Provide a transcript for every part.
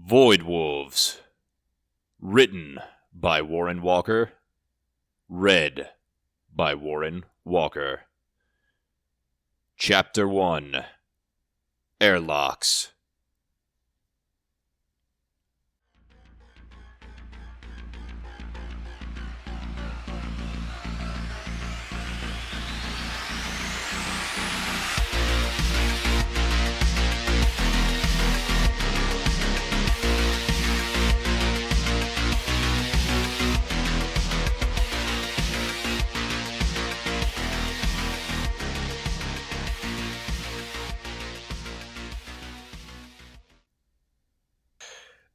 Void Wolves. Written by Warren Walker. Read by Warren Walker. Chapter 1. Airlocks.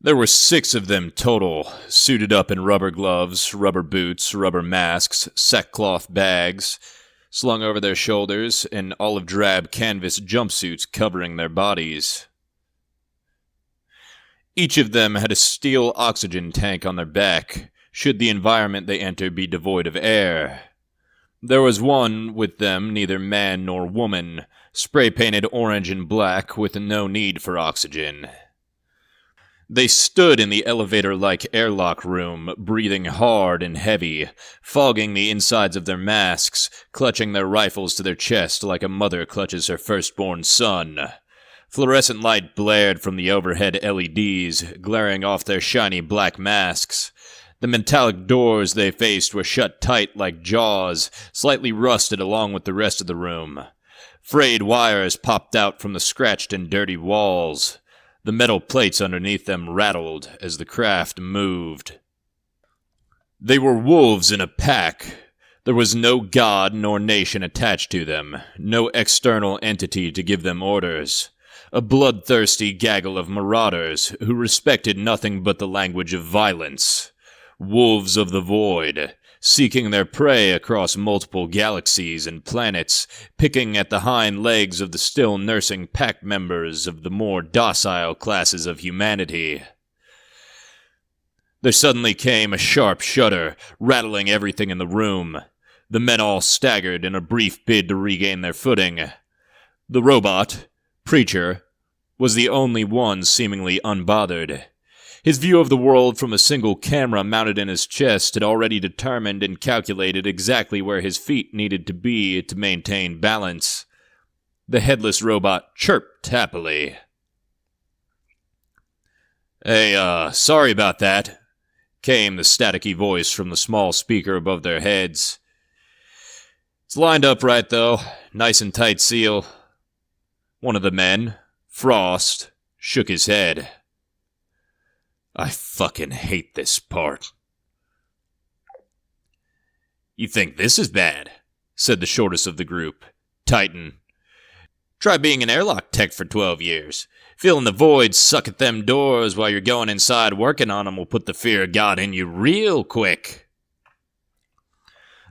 There were 6 of them total, suited up in rubber gloves, rubber boots, rubber masks, sackcloth bags, slung over their shoulders, and olive drab canvas jumpsuits covering their bodies. Each of them had a steel oxygen tank on their back, should the environment they enter be devoid of air. There was one with them, neither man nor woman, spray-painted orange and black with no need for oxygen. They stood in the elevator-like airlock room, breathing hard and heavy, fogging the insides of their masks, clutching their rifles to their chest like a mother clutches her firstborn son. Fluorescent light blared from the overhead LEDs, glaring off their shiny black masks. The metallic doors they faced were shut tight like jaws, slightly rusted along with the rest of the room. Frayed wires popped out from the scratched and dirty walls. The metal plates underneath them rattled as the craft moved. They were wolves in a pack. There was no god nor nation attached to them, no external entity to give them orders. A bloodthirsty gaggle of marauders who respected nothing but the language of violence. Wolves of the void, seeking their prey across multiple galaxies and planets, picking at the hind legs of the still nursing pack members of the more docile classes of humanity. There suddenly came a sharp shudder, rattling everything in the room. The men all staggered in a brief bid to regain their footing. The robot, Preacher, was the only one seemingly unbothered. His view of the world from a single camera mounted in his chest had already determined and calculated exactly where his feet needed to be to maintain balance. The headless robot chirped happily. "Hey, sorry about that," came the staticky voice from the small speaker above their heads. "It's lined up right, though. Nice and tight seal." One of the men, Frost, shook his head. "I fucking hate this part." "You think this is bad?" said the shortest of the group, Titan. "Try being an airlock tech for 12 years. Feeling the void suck at them doors while you're going inside working on them will put the fear of God in you real quick."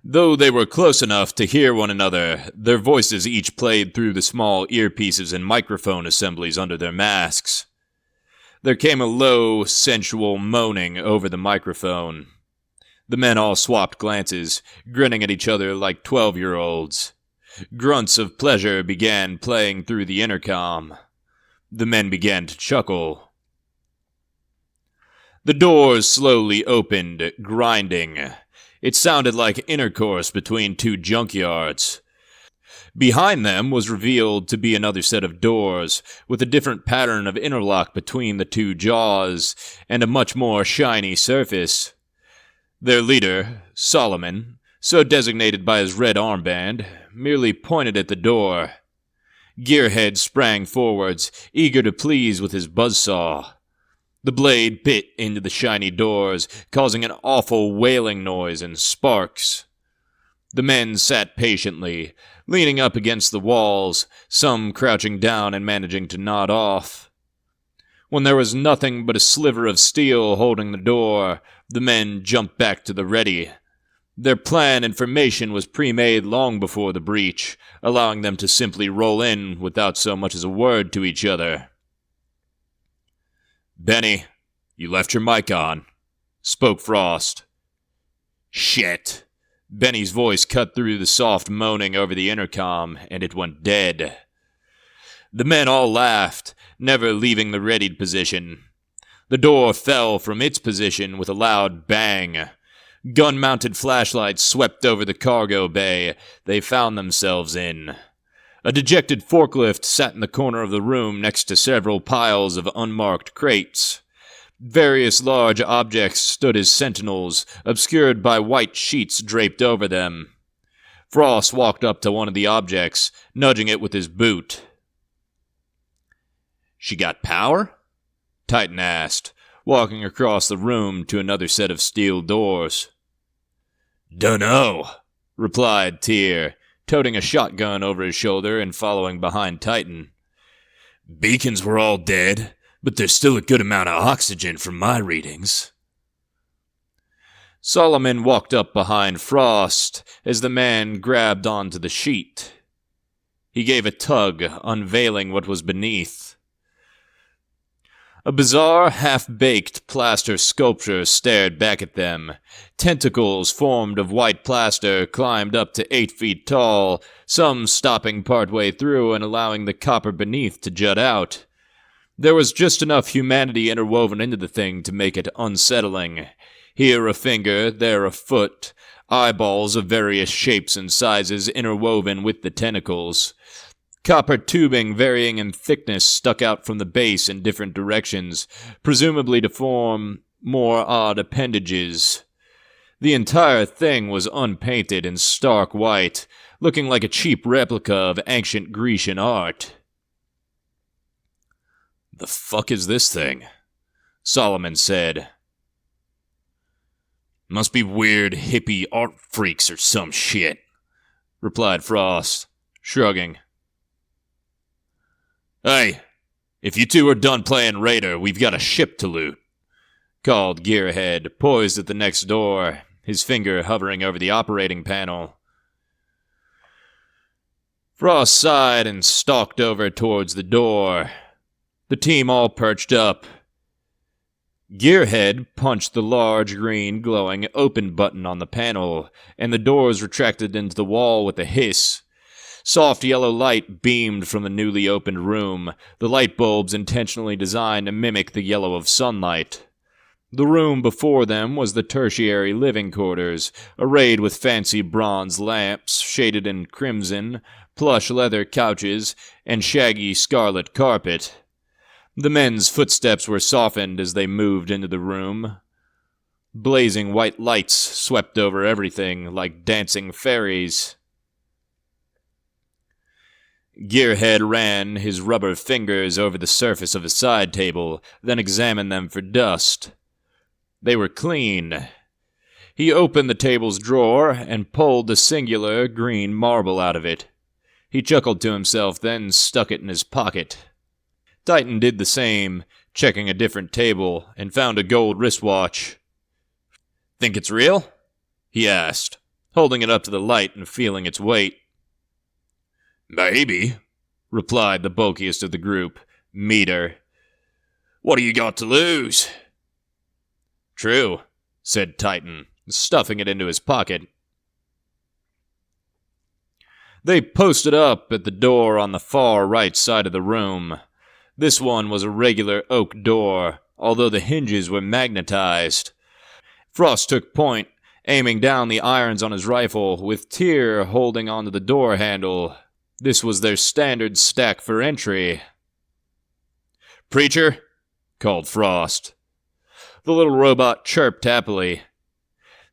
Though they were close enough to hear one another, their voices each played through the small earpieces and microphone assemblies under their masks. There came a low, sensual moaning over the microphone. The men all swapped glances, grinning at each other like 12-year-olds. Grunts of pleasure began playing through the intercom. The men began to chuckle. The doors slowly opened, grinding. It sounded like intercourse between 2 junkyards. Behind them was revealed to be another set of doors, with a different pattern of interlock between the 2 jaws, and a much more shiny surface. Their leader, Solomon, so designated by his red armband, merely pointed at the door. Gearhead sprang forwards, eager to please with his buzzsaw. The blade bit into the shiny doors, causing an awful wailing noise and sparks. The men sat patiently, leaning up against the walls, some crouching down and managing to nod off. When there was nothing but a sliver of steel holding the door, the men jumped back to the ready. Their plan and formation was pre-made long before the breach, allowing them to simply roll in without so much as a word to each other. "Benny, you left your mic on," spoke Frost. "Shit." Benny's voice cut through the soft moaning over the intercom, and it went dead. The men all laughed, never leaving the readied position. The door fell from its position with a loud bang. Gun-mounted flashlights swept over the cargo bay they found themselves in. A dejected forklift sat in the corner of the room next to several piles of unmarked crates. Various large objects stood as sentinels, obscured by white sheets draped over them. Frost walked up to one of the objects, nudging it with his boot. "She got power?" Titan asked, walking across the room to another set of steel doors. "Dunno," replied Tyr, toting a shotgun over his shoulder and following behind Titan. "Beacons were all dead, but there's still a good amount of oxygen from my readings." Solomon walked up behind Frost as the man grabbed onto the sheet. He gave a tug, unveiling what was beneath. A bizarre, half-baked plaster sculpture stared back at them. Tentacles formed of white plaster climbed up to 8 feet tall, some stopping partway through and allowing the copper beneath to jut out. There was just enough humanity interwoven into the thing to make it unsettling. Here a finger, there a foot, eyeballs of various shapes and sizes interwoven with the tentacles. Copper tubing varying in thickness stuck out from the base in different directions, presumably to form more odd appendages. The entire thing was unpainted and stark white, looking like a cheap replica of ancient Grecian art. "The fuck is this thing?" Solomon said. "Must be weird hippie art freaks or some shit," replied Frost, shrugging. "Hey, if you two are done playing Raider, we've got a ship to loot," called Gearhead, poised at the next door, his finger hovering over the operating panel. Frost sighed and stalked over towards the door. The team all perched up. Gearhead punched the large, green, glowing open button on the panel, and the doors retracted into the wall with a hiss. Soft yellow light beamed from the newly opened room, the light bulbs intentionally designed to mimic the yellow of sunlight. The room before them was the tertiary living quarters, arrayed with fancy bronze lamps, shaded in crimson, plush leather couches, and shaggy scarlet carpet. The men's footsteps were softened as they moved into the room. Blazing white lights swept over everything like dancing fairies. Gearhead ran his rubber fingers over the surface of a side table, then examined them for dust. They were clean. He opened the table's drawer and pulled the singular green marble out of it. He chuckled to himself, then stuck it in his pocket. Titan did the same, checking a different table, and found a gold wristwatch. "Think it's real?" he asked, holding it up to the light and feeling its weight. "Maybe," replied the bulkiest of the group, Meter. "What do you got to lose?" "True," said Titan, stuffing it into his pocket. They posted up at the door on the far right side of the room. This one was a regular oak door, although the hinges were magnetized. Frost took point, aiming down the irons on his rifle, with Tyr holding onto the door handle. This was their standard stack for entry. "Preacher," called Frost. The little robot chirped happily.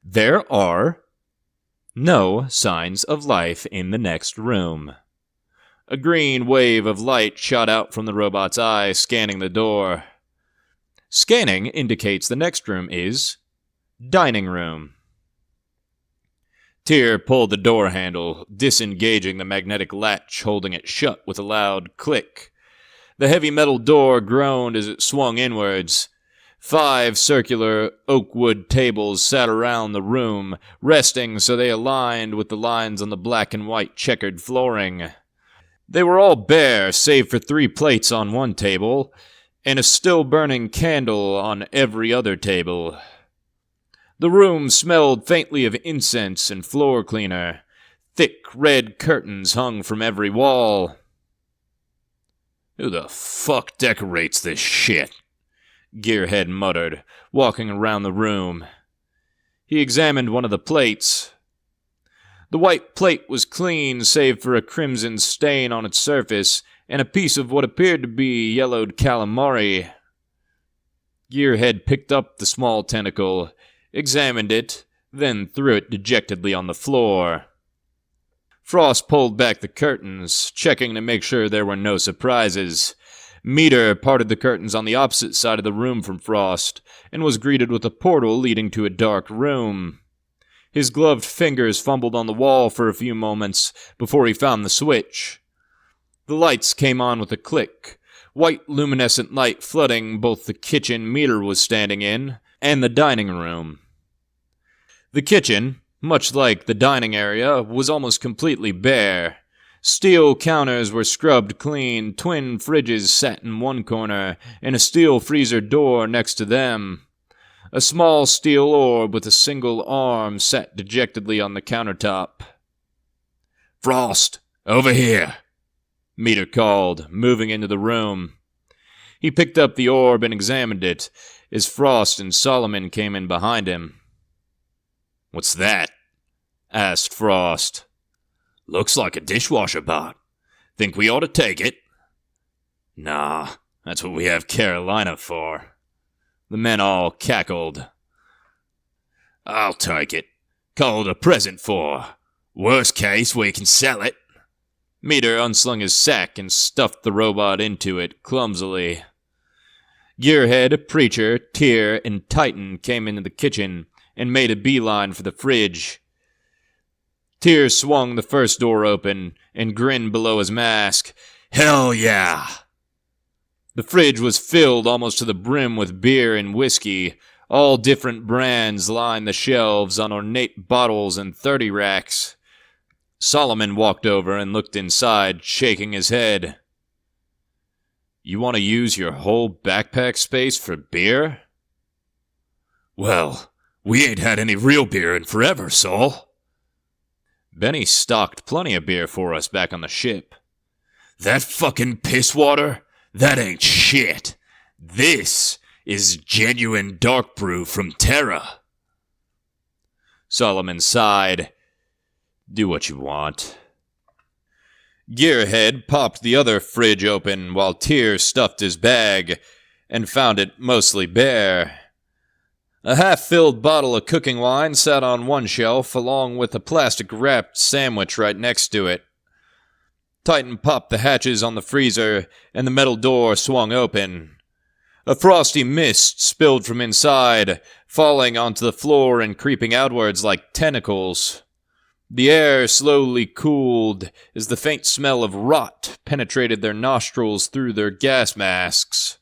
"There are no signs of life in the next room." A green wave of light shot out from the robot's eye, scanning the door. "Scanning indicates the next room is dining room." Tyr pulled the door handle, disengaging the magnetic latch, holding it shut with a loud click. The heavy metal door groaned as it swung inwards. 5 circular oak wood tables sat around the room, resting so they aligned with the lines on the black and white checkered flooring. They were all bare, save for 3 plates on one table, and a still-burning candle on every other table. The room smelled faintly of incense and floor cleaner. Thick red curtains hung from every wall. "Who the fuck decorates this shit?" Gearhead muttered, walking around the room. He examined one of the plates. The white plate was clean save for a crimson stain on its surface and a piece of what appeared to be yellowed calamari. Gearhead picked up the small tentacle, examined it, then threw it dejectedly on the floor. Frost pulled back the curtains, checking to make sure there were no surprises. Meter parted the curtains on the opposite side of the room from Frost, and was greeted with a portal leading to a dark room. His gloved fingers fumbled on the wall for a few moments before he found the switch. The lights came on with a click, white luminescent light flooding both the kitchen Meter was standing in and the dining room. The kitchen, much like the dining area, was almost completely bare. Steel counters were scrubbed clean, twin fridges sat in one corner, and a steel freezer door next to them. A small steel orb with a single arm sat dejectedly on the countertop. "Frost, over here," Meter called, moving into the room. He picked up the orb and examined it, as Frost and Solomon came in behind him. "What's that?" asked Frost. "Looks like a dishwasher bot. Think we ought to take it?" "Nah, that's what we have Carolina for." The men all cackled. "I'll take it. Call it a present for. Worst case, we can sell it." Meter unslung his sack and stuffed the robot into it, clumsily. Gearhead, Preacher, Tyr, and Titan came into the kitchen and made a beeline for the fridge. Tyr swung the first door open and grinned below his mask. "Hell yeah!" The fridge was filled almost to the brim with beer and whiskey. All different brands lined the shelves on ornate bottles and 30 racks. Solomon walked over and looked inside, shaking his head. "You want to use your whole backpack space for beer?" "Well, we ain't had any real beer in forever, Sol." "Benny stocked plenty of beer for us back on the ship." "That fucking piss water? That ain't shit. This is genuine dark brew from Terra." Solomon sighed. "Do what you want." Gearhead popped the other fridge open while Tyr stuffed his bag and found it mostly bare. A half-filled bottle of cooking wine sat on one shelf along with a plastic-wrapped sandwich right next to it. Titan popped the hatches on the freezer and the metal door swung open. A frosty mist spilled from inside, falling onto the floor and creeping outwards like tentacles. The air slowly cooled as the faint smell of rot penetrated their nostrils through their gas masks.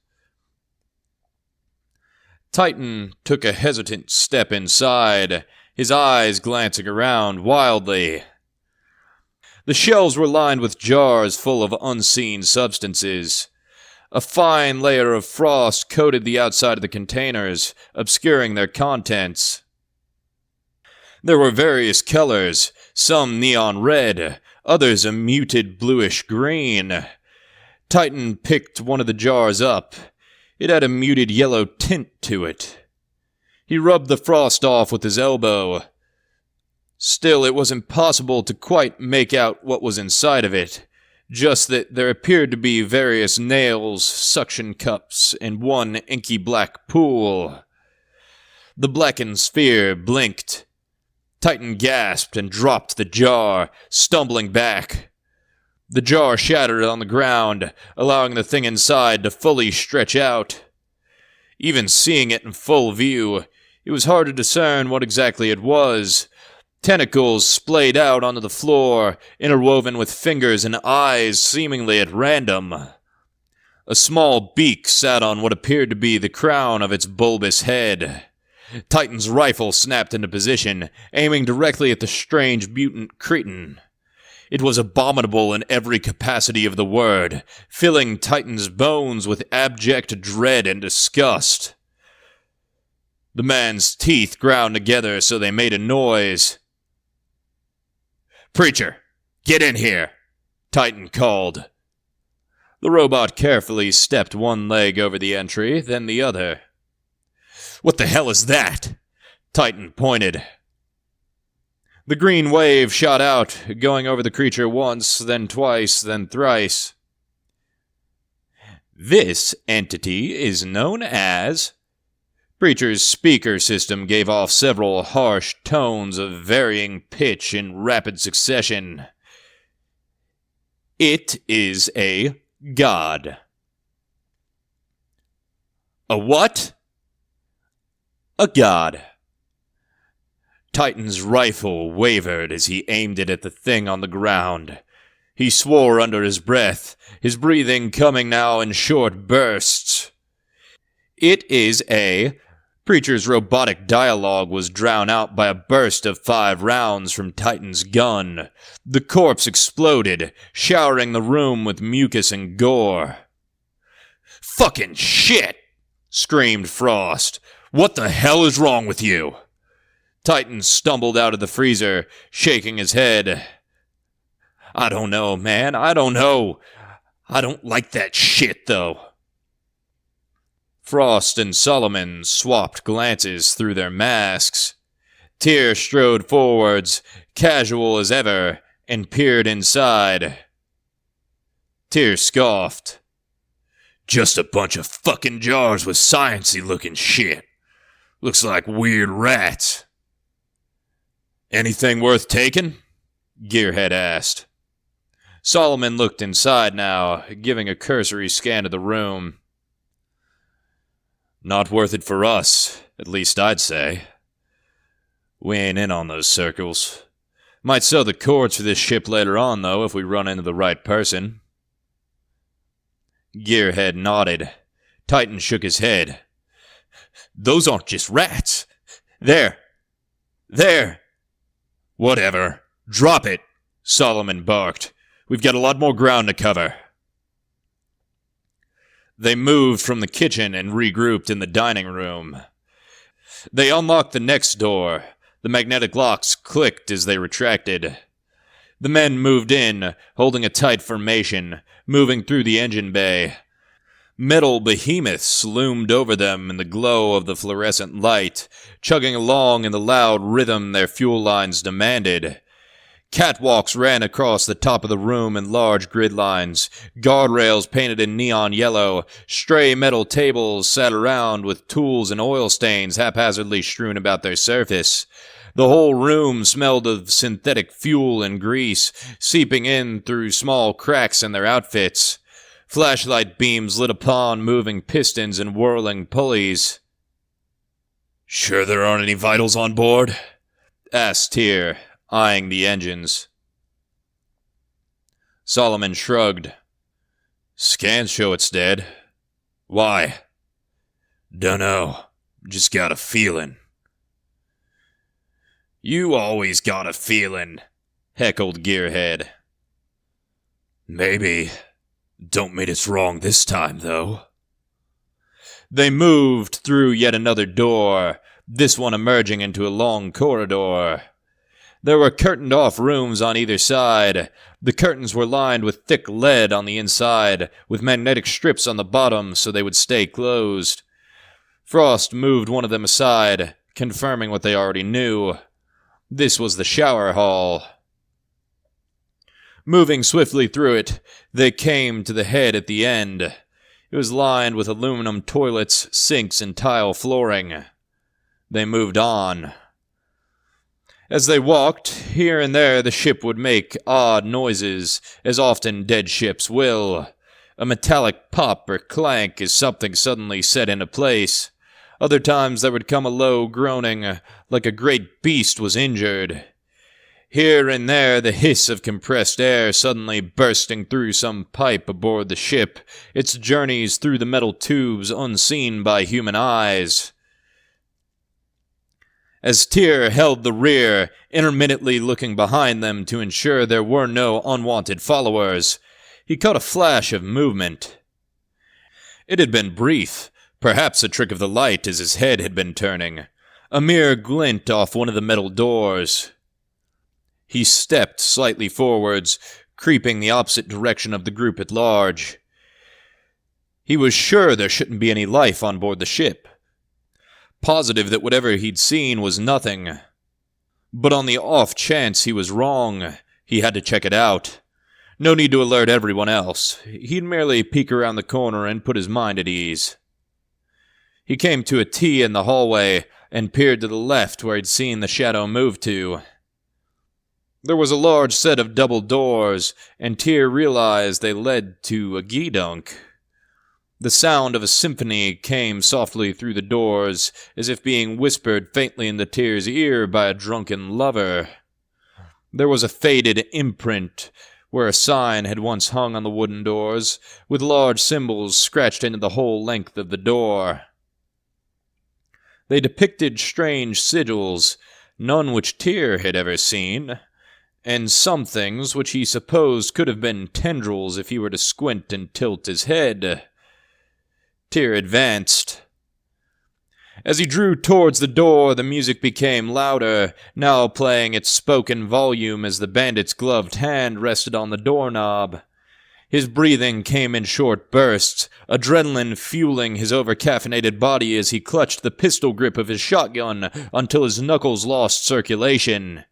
Titan took a hesitant step inside, his eyes glancing around wildly. The shelves were lined with jars full of unseen substances. A fine layer of frost coated the outside of the containers, obscuring their contents. There were various colors, some neon red, others a muted bluish green. Titan picked one of the jars up. It had a muted yellow tint to it. He rubbed the frost off with his elbow. Still, it was impossible to quite make out what was inside of it, just that there appeared to be various nails, suction cups, and one inky black pool. The blackened sphere blinked. Titan gasped and dropped the jar, stumbling back. The jar shattered on the ground, allowing the thing inside to fully stretch out. Even seeing it in full view, it was hard to discern what exactly it was. Tentacles splayed out onto the floor, interwoven with fingers and eyes seemingly at random. A small beak sat on what appeared to be the crown of its bulbous head. Titan's rifle snapped into position, aiming directly at the strange mutant cretin. It was abominable in every capacity of the word, filling Titan's bones with abject dread and disgust. The man's teeth ground together so they made a noise. "Preacher, get in here," Titan called. The robot carefully stepped one leg over the entry, then the other. "What the hell is that?" Titan pointed. The green wave shot out, going over the creature once, then twice, then thrice. "This entity is known as..." Preacher's speaker system gave off several harsh tones of varying pitch in rapid succession. "It is a god." "A what?" "A god." Titan's rifle wavered as he aimed it at the thing on the ground. He swore under his breath, his breathing coming now in short bursts. "It is a..." Preacher's robotic dialogue was drowned out by a burst of 5 rounds from Titan's gun. The corpse exploded, showering the room with mucus and gore. "Fucking shit!" screamed Frost. "What the hell is wrong with you?" Titan stumbled out of the freezer, shaking his head. "I don't know, man. I don't know. I don't like that shit, though." Frost and Solomon swapped glances through their masks. Tyr strode forwards, casual as ever, and peered inside. Tyr scoffed. "Just a bunch of fucking jars with sciencey looking shit. Looks like weird rats." "Anything worth taking?" Gearhead asked. Solomon looked inside now, giving a cursory scan of the room. "Not worth it for us, at least I'd say. We ain't in on those circles. Might sell the cords for this ship later on, though, if we run into the right person." Gearhead nodded. Titan shook his head. "Those aren't just rats. There. "Whatever. Drop it," Solomon barked. "We've got a lot more ground to cover." They moved from the kitchen and regrouped in the dining room. They unlocked the next door. The magnetic locks clicked as they retracted. The men moved in, holding a tight formation, moving through the engine bay. Metal behemoths loomed over them in the glow of the fluorescent light, chugging along in the loud rhythm their fuel lines demanded. Catwalks ran across the top of the room in large grid lines, guardrails painted in neon yellow, stray metal tables sat around with tools and oil stains haphazardly strewn about their surface. The whole room smelled of synthetic fuel and grease, seeping in through small cracks in their outfits. Flashlight beams lit upon moving pistons and whirling pulleys. "Sure there aren't any vitals on board?" asked Tyr, eyeing the engines. Solomon shrugged. "Scans show it's dead. Why?" "Dunno. Just got a feeling." "You always got a feeling," heckled Gearhead. "Maybe. Don't mean it's wrong this time, though." They moved through yet another door, this one emerging into a long corridor. There were curtained-off rooms on either side. The curtains were lined with thick lead on the inside, with magnetic strips on the bottom so they would stay closed. Frost moved one of them aside, confirming what they already knew. This was the shower hall. Moving swiftly through it, they came to the head at the end. It was lined with aluminum toilets, sinks, and tile flooring. They moved on. As they walked, here and there the ship would make odd noises, as often dead ships will. A metallic pop or clank as something suddenly set into place. Other times there would come a low groaning, like a great beast was injured. Here and there the hiss of compressed air suddenly bursting through some pipe aboard the ship, its journeys through the metal tubes unseen by human eyes. As Tyr held the rear, intermittently looking behind them to ensure there were no unwanted followers, he caught a flash of movement. It had been brief, perhaps a trick of the light as his head had been turning, a mere glint off one of the metal doors. He stepped slightly forwards, creeping the opposite direction of the group at large. He was sure there shouldn't be any life on board the ship. Positive that whatever he'd seen was nothing. But on the off chance he was wrong, he had to check it out. No need to alert everyone else. He'd merely peek around the corner and put his mind at ease. He came to a T in the hallway and peered to the left where he'd seen the shadow move to. There was a large set of double doors, and Tyr realized they led to a geedunk. The sound of a symphony came softly through the doors, as if being whispered faintly into Tyr's ear by a drunken lover. There was a faded imprint where a sign had once hung on the wooden doors, with large symbols scratched into the whole length of the door. They depicted strange sigils, none which Tyr had ever seen, and some things which he supposed could have been tendrils if he were to squint and tilt his head. Tyr advanced. As he drew towards the door, the music became louder, now playing its spoken volume as the bandit's gloved hand rested on the doorknob. His breathing came in short bursts, adrenaline fueling his over-caffeinated body as he clutched the pistol grip of his shotgun until his knuckles lost circulation.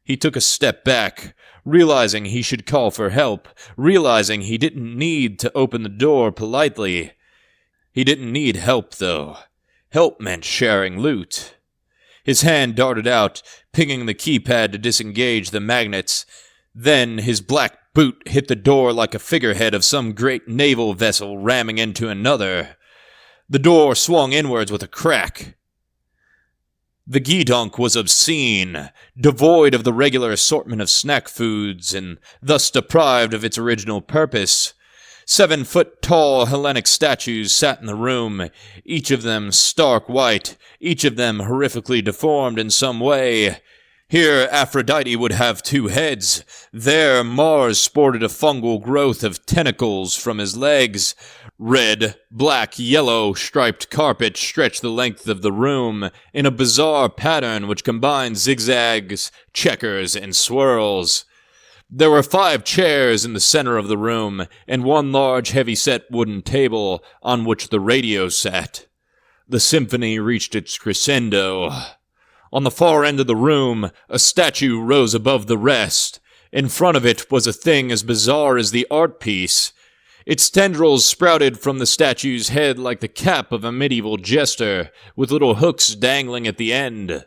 He took a step back, realizing he should call for help, realizing he didn't need to open the door politely. He didn't need help, though. Help meant sharing loot. His hand darted out, pinging the keypad to disengage the magnets. Then his black boot hit the door like a figurehead of some great naval vessel ramming into another. The door swung inwards with a crack. The geedunk was obscene, devoid of the regular assortment of snack foods, and thus deprived of its original purpose. 7-foot-tall Hellenic statues sat in the room, each of them stark white, each of them horrifically deformed in some way. Here Aphrodite would have 2 heads. There Mars sported a fungal growth of tentacles from his legs. Red, black, yellow striped carpet stretched the length of the room in a bizarre pattern which combined zigzags, checkers, and swirls. There were 5 chairs in the center of the room, and one large heavy-set wooden table on which the radio sat. The symphony reached its crescendo. On the far end of the room, a statue rose above the rest. In front of it was a thing as bizarre as the art piece. Its tendrils sprouted from the statue's head like the cap of a medieval jester, with little hooks dangling at the end.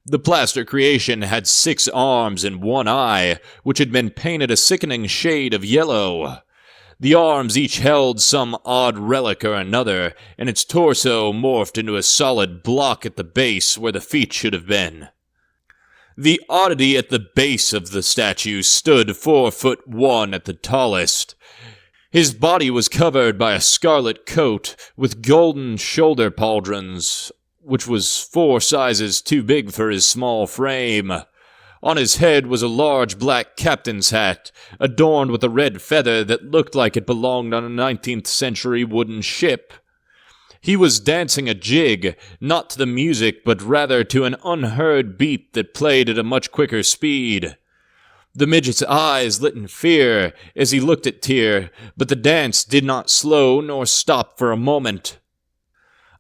The plaster creation had 6 arms and 1 eye, which had been painted a sickening shade of yellow. The arms each held some odd relic or another, and its torso morphed into a solid block at the base where the feet should have been. The oddity at the base of the statue stood 4'1" at the tallest. His body was covered by a scarlet coat with golden shoulder pauldrons, which was 4 sizes too big for his small frame. On his head was a large black captain's hat, adorned with a red feather that looked like it belonged on a 19th century wooden ship. He was dancing a jig, not to the music, but rather to an unheard beat that played at a much quicker speed. The midget's eyes lit in fear as he looked at Tyr, but the dance did not slow nor stop for a moment.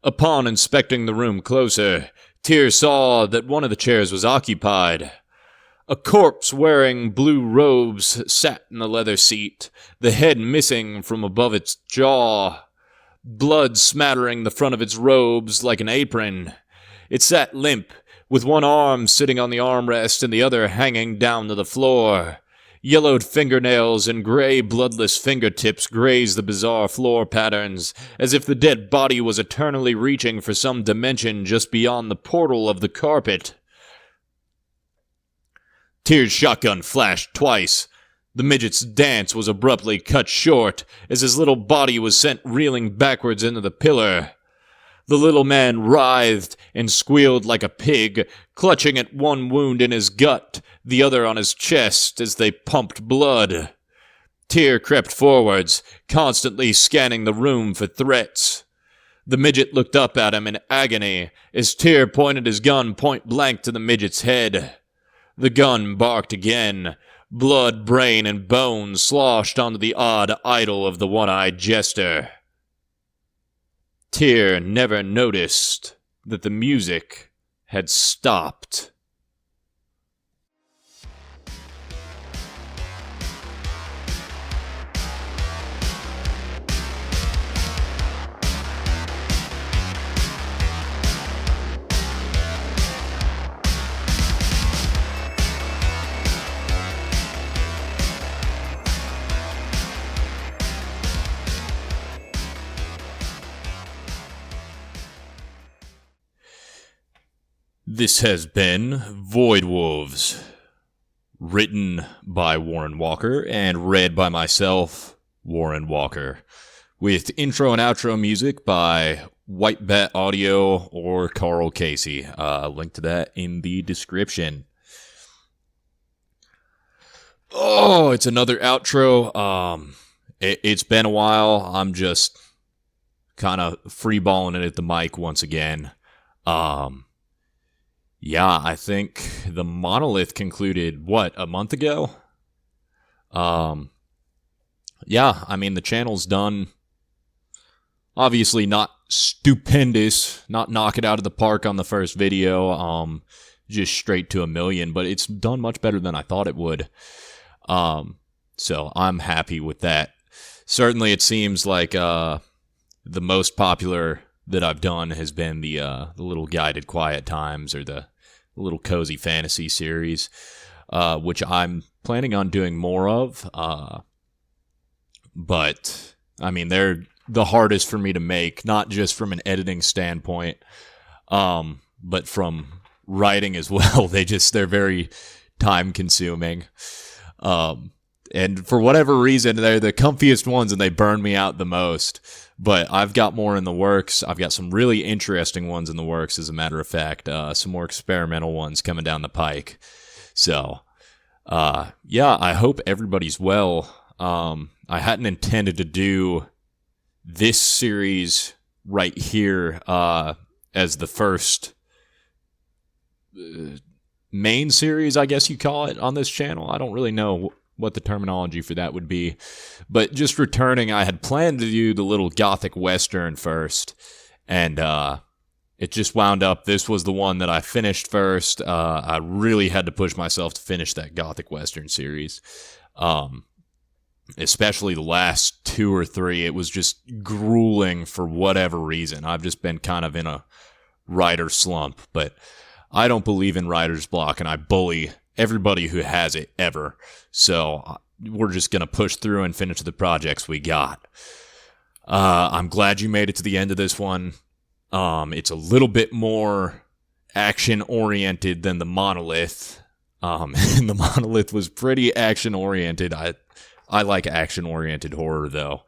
Upon inspecting the room closer, Tyr saw that one of the chairs was occupied. A corpse wearing blue robes sat in the leather seat, the head missing from above its jaw, blood smattering the front of its robes like an apron. It sat limp, with one arm sitting on the armrest and the other hanging down to the floor. Yellowed fingernails and gray, bloodless fingertips grazed the bizarre floor patterns, as if the dead body was eternally reaching for some dimension just beyond the portal of the carpet. Tyr's shotgun flashed twice. The midget's dance was abruptly cut short, as his little body was sent reeling backwards into the pillar. The little man writhed and squealed like a pig, clutching at one wound in his gut, the other on his chest as they pumped blood. Tyr crept forwards, constantly scanning the room for threats. The midget looked up at him in agony as Tyr pointed his gun point blank to the midget's head. The gun barked again. Blood, brain, and bones sloshed onto the odd idol of the one-eyed jester. Tyr never noticed that the music had stopped. This has been Void Wolves, written by Warren Walker and read by myself, Warren Walker, with intro and outro music by White Bat Audio or Carl Casey. Link to that in the description. Oh, it's another outro. It's been a while. I'm just kind of freeballing it at the mic once again. Yeah, I think the Monolith concluded, a month ago? Yeah, I mean, the channel's done. Obviously not stupendous, not knock it out of the park on the first video, just straight to 1 million, but it's done much better than I thought it would. So I'm happy with that. Certainly it seems like, the most popular that I've done has been the little guided quiet times, or the little cozy fantasy series, which I'm planning on doing more of. But I mean, they're the hardest for me to make, not just from an editing standpoint, but from writing as well. They're very time consuming. And for whatever reason, they're the comfiest ones and they burn me out the most. But I've got more in the works. I've got some really interesting ones in the works, as a matter of fact. Some more experimental ones coming down the pike. So, yeah, I hope everybody's well. I hadn't intended to do this series right here as the first main series, I guess you call it, on this channel. I don't really know what the terminology for that would be, but just returning, I had planned to do the little gothic western first, and it just wound up this was the one that I finished first. I really had to push myself to finish that gothic western series, especially the last 2 or 3. It was just grueling for whatever reason. I've just been kind of in a writer slump, but I don't believe in writer's block, and I bully everybody who has it ever. So we're just going to push through and finish the projects we got. I'm glad you made it to the end of this one. It's a little bit more action-oriented than the Monolith. And the Monolith was pretty action-oriented. I like action-oriented horror, though.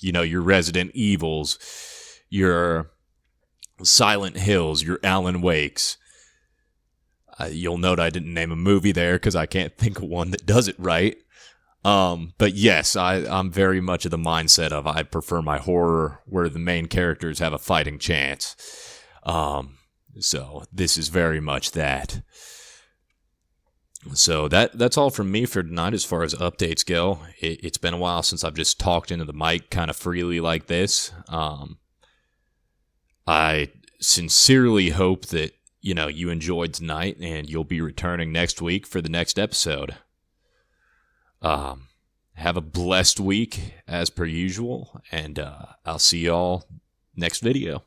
Your Resident Evils, your Silent Hills, your Alan Wakes. You'll note I didn't name a movie there because I can't think of one that does it right. But yes, I'm very much of the mindset of I prefer my horror where the main characters have a fighting chance. So this is very much that. So that's all from me for tonight as far as updates go. It's been a while since I've just talked into the mic kind of freely like this. I sincerely hope that you enjoyed tonight, and you'll be returning next week for the next episode. Have a blessed week, as per usual, and I'll see y'all next video.